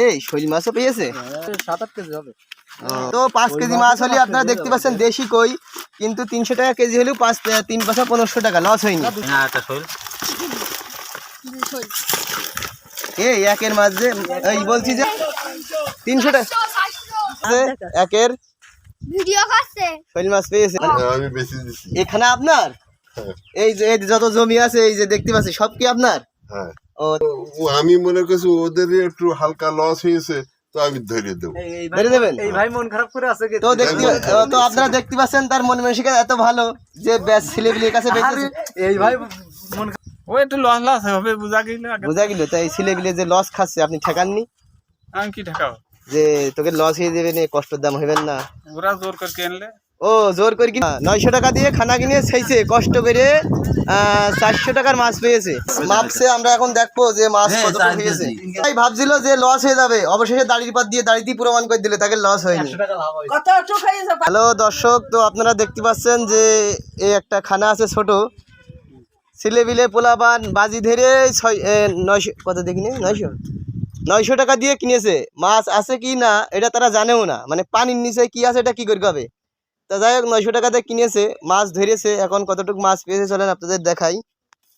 এই শৈল মাছও পেয়েছে 7-8 কেজি হবে। তো 5 কেজি মাছ হলে আপনারা দেখতে পাচ্ছেন দেশি কই, কিন্তু 300 টাকা কেজি হলেও 3 পাঁচা 1500 টাকা লস হয়নি। এই একের মাছ যে এই বলছি যে 300 টাকা একের ভিডিও করছে শৈল মাছ পেয়েছে। আমি বেশি দিছি। এখানে আপনার এই যে যত জমি আছে এই যে দেখতে পাচ্ছি সব কি আপনার? হ্যাঁ, ও আমি মনে করছি ওদের একটু হালকা লস হয়েছে, তো আমি ধরে দেবো। ধরে দেবেন? এই ভাই মন খারাপ করে আছে তো তো আপনারা দেখতে পাচ্ছেন তার মন মানসিকতা এত ভালো যে ব্যাস ছেলেপিলের কাছে বেঁচেছে। এই ভাই মন ও একটু লস হবে বুঝা গেল তাই ছেলেপিলে যে লস খাচ্ছে আপনি ঠেকাননি? আমি কি ঠেকাবো? যে তোকে লস হয়ে যাবে না, কষ্টের দাম হইবেন না। ওরা জোর করে কিনলে ও জোর করে কিনা 900 টাকা দিয়ে খানা কিনে সেইছে কষ্ট করে 400 টাকার মাছ পেয়েছে। মাপছে আমরা এখন দেখবো যে মাছ কত হয়েছে। তাই ভাবছিল যে লস হয়ে যাবে, অবশেষে দাড়ির পাত দিয়ে দাড়িতেই প্রমাণ করে দিলে তাকে লস হয়নি। হ্যালো দর্শক, তো আপনারা দেখতে পাচ্ছেন যে এই একটা খানা আছে ছোট, ছেলেবিলে পোলাপান বাজি ধরে 900 কত দেখিনি 900 টাকা দিয়ে কিনেছে। মাছ আছে কি না এটা তারা জানেও না, মানে পানির নিচে কি আছে এটা কি করে হবে। তা যাই হোক 900 টাকাতে কিনেছে, মাছ ধরেছে। এখন কতটুকু মাছ পেয়েছে চলেন আপনাদের দেখাই।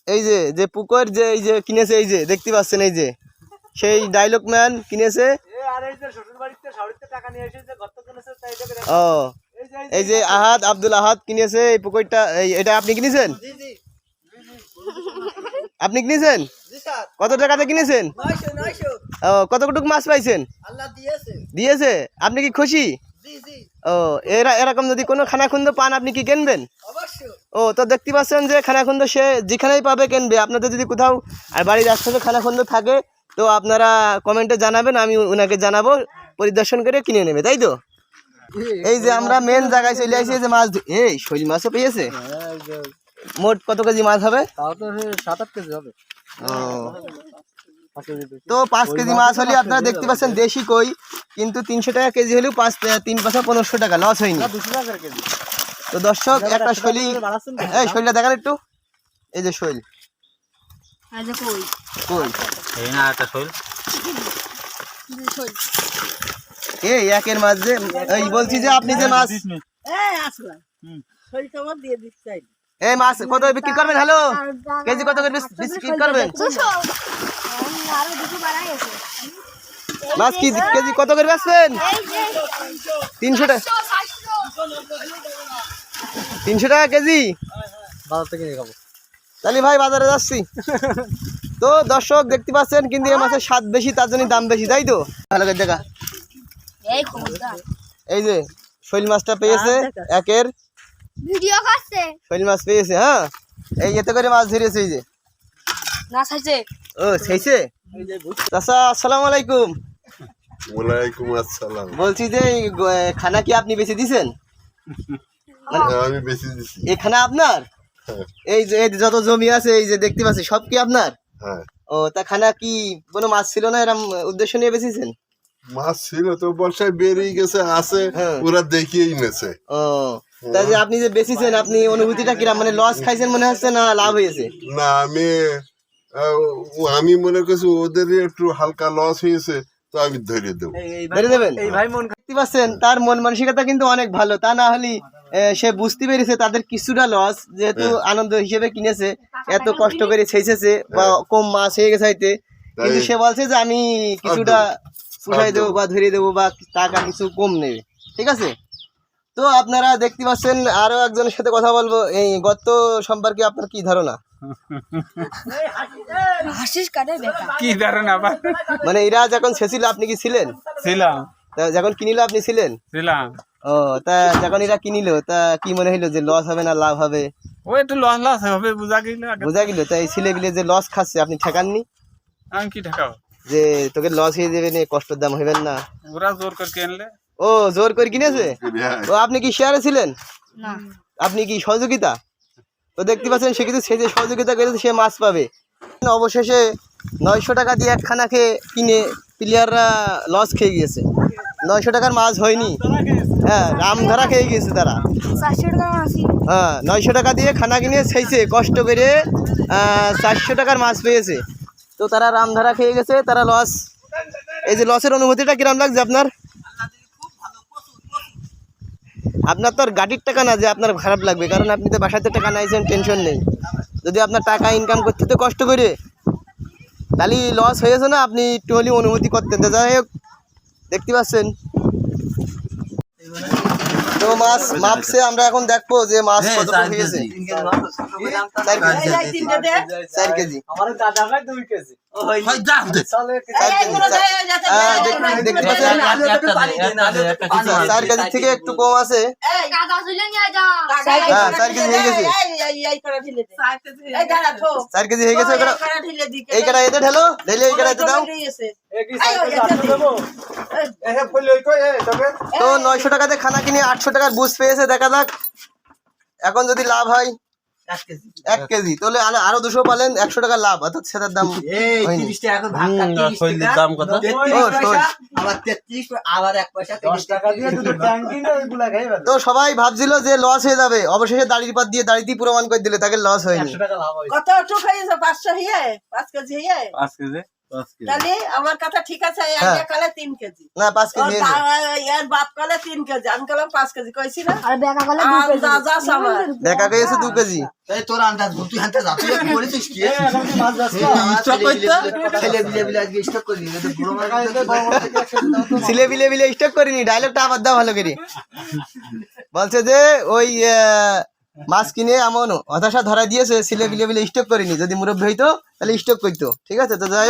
এই যে পুকুর যে এই যে কিনেছে, এই যে দেখতে পাচ্ছেন, এই যে সেই ডায়লগ ম্যান কিনেছে। ও এই যে আব্দুল আহাদ কিনেছে এই পুকুরটা। এটা আপনি কিনেছেন? আপনি কিনেছেন? কত টাকাতে কিনেছেন? ও কতটুকু মাছ পাইছেন? দিয়েছে। আপনি কি খুশি? ও এরকম যদি কোনো খানাখন্দ পান আপনি কি কিনবেন? ও তো দেখতে পাচ্ছেন যে খানাখন্দ সে যেখানেই পাবে কিনবে। আপনাদের যদি কোথাও আর বাড়ির আশপাশে খানাখন্দ থাকে তো আপনারা কমেন্টে জানাবেন, আমি ওনাকে জানাবো, পরিদর্শন করে কিনে নেবে, তাই তো? এই যে আমরা মেন জায়গায় চলে আসি যে মাছ। এই শৈল মাছও পেয়েছে। মোট কত কেজি মাছ হবে? তাও তো 7-8 কেজি হবে। তো 5 কেজি মাছ হলে আপনারা দেখতে পাচ্ছেন দেশি কই, কিন্তু 300 টাকা কেজি হলেও 3 পাঁচা 1500 টাকা লস হয়নি। 200 টাকা কেজি। তো দর্শক একটা শৈলী, এই শৈলটা দেখান একটু। এই যে শৈল কই এই একের মাছ যে এই বলছি যে আপনি যে মাছ এই মাছ কত বিক্রি করবেন? হ্যালো কেজি কত করে বিক্রি করবেন? মাছ কি কেজি কত করে বেচবেন? 300 টাকা। 300 টাকা কেজি বাজার থেকে নিয়ে খাবো। তাহলে ভাই বাজারে যাচ্ছি। তো দর্শক দেখতে পাচ্ছেন, কিন্তু এই মাছের স্বাদ বেশি, তার জন্য দাম বেশি, তাই তো? ভালো করে দেখা। এই যে শৈল মাছটা পেয়েছে একের ভিডিও করছে শৈল মাছ পেয়েছে। হ্যাঁ এই এতে করে মাছ ধরেছে। এই যে না ছাইছে। ও ছাইছে। চাচা আসসালামু আলাইকুম। ওয়ালাইকুম আসসালাম। বলছি যে এই খানা কি আপনি বেশি দিছেন? আমি বেশি দিছি। এই খানা আপনার? এই যে যত জমি আছে এই যে দেখতে পাচ্ছি সব কি আপনার? হ্যাঁ। ও তা খানা কি কোনো মাছ ছিল না এরকম উদ্দেশ্য নিয়ে বেঁচেছেন? মাছ ছিল তো বর্ষায় বেরিয়ে গেছে, আছে ওরা দেখিয়েই নেছে। ও তা যে আপনি যে বেঁচেছেন, আপনি অনুভূতিটা কিরকম, মানে লস খাইছেন মনে হচ্ছে না লাভ হয়েছে? না আমি মনে করছি ওদের একটু হালকা লস হয়েছে, তো আমি ধরে দেবো। ধরে দেবেন? এই ভাই মন দেখতে পাচ্ছেন তার মন মানসিকতা কিন্তু অনেক ভালো। তা না হলে সে বুঝতে পেরেছে তাদের কিছুটা লস, যেহেতু আনন্দ হিসেবে কিনেছে, এত কষ্ট করে ছেঁচেছে বা কম মাছ হয়ে গেছে হইতে, কিন্তু সে বলছে যে আমি কিছুটা পুষাই দেবো বা ধরে দেবো বা টাকা কিছু কম নেবে। ঠিক আছে, তো আপনারা দেখতে পাচ্ছেন আরো একজনের সাথে কথা বলবো। এই গত সম্পর্কে আপনার কি ধারণা? কি ধারণা? মানে এরা যখন ছেছিল আপনি কি ছিলেন? ছিলাম। তা যখন কিনিল আপনি ছিলেন? ছিলাম। ও তা যখন এরা কিনিল তা কি মনে হইলো যে লস হবে না লাভ হবে? ও একটু লস হবে বুঝা গেল। তাই ছেলেপিলে যে লস খাচ্ছে আপনি ঠেকাননি? আমি কি ঠেকাবো? যে তোকে লস হয়ে যাবে না, কষ্টের দাম হইবেন না। ওরা জোর করে কিনলে। ও জোর করে কিনেছে। ও আপনি কি শেয়ারে ছিলেন? না। আপনি কি সহযোগিতা? তো দেখতে পাচ্ছেন সে কিন্তু সে যে সহযোগিতা করেছে সে মাছ পাবে। অবশেষে 900 টাকা দিয়ে একখানা কিনে প্লেয়াররা লস খেয়ে গিয়েছে। 900 টাকার মাছ হয়নি। হ্যাঁ রাম ধরা খেয়ে গিয়েছে তারা। 400 টাকা মাছ। হ্যাঁ 900 টাকা দিয়ে খানা কিনে সেইছে কষ্ট করে 400 টাকার মাছ পেয়েছে। তো তারা রাম ধরা খেয়ে গেছে, তারা লস এই যে লসের অনুভূতিটা কিরম লাগছে আপনার? আপনার তো আর গাড়ির টাকা না যে আপনার খারাপ লাগবে, কারণ আপনি তো বাসাতে টাকা নাইছেন, টেনশন নেই। যদি আপনার টাকা ইনকাম করতে তো কষ্ট করে, তাহলে লস হয়েছে না, আপনি একটু হলেও অনুভূতি করতেন। তো যাই হোক, দেখতে পাচ্ছেন তো মাছ মাপছে। আমরা এখন দেখবো যে মাছ কত হয়েছে। 4 কেজি। দেখতে পাচ্ছেন 4 কেজি থেকে একটু কম আছে। কাকা তুলে নিয়ে যা। হ্যাঁ 4 কেজি হয়ে গেছে। 4 কেজি হয়ে গেছে। এই কাটা এতে ঢেলো, ঢেলে এই কাটা এতে দাও। তো 900 টাকাতে খানা কিনে 800 টাকার বুঝ পেয়েছে। দেখা যাক এখন যদি লাভ হয় 1 কেজি, তাহলে আরো 200 পালেন, 100 টাকা লাভ, অর্থাৎ সেটার দাম হয়নি। দাম কত? তো সবাই ভাবছিল যে লস হয়ে যাবে, অবশেষে দাড়ির পাত দিয়ে দাড়িতেই প্রমাণ করে দিলে তাকে লস হয়নি। কত টুক হয়েছে? 500 হিয়ে 5 কেজি হিয়ে 5 কেজি। তাহলে আমার কথা ঠিক আছে। হ্যাঁ। আগে কালে 3 কেজি, না 5 কেজি হয়েছে। এর বাপ কালে 3 কেজি, আমি কালাম 5 কেজি কইছি না। আর বেকা গলে আর যা যা আমার দেখা গেছে 2 কেজি। ছিলে বিলে বিলে স্টক করিনি, ডায়লগটা আবার দাও ভালো করে। বলছে যে ওই মাছ কিনে এমন হতাশা ধরা দিয়েছে, ছিলে বিলে বিলে স্টক করিনি, যদি মুরব্বী হইতো তাহলে স্টক করতো। ঠিক আছে, তো যাই হোক।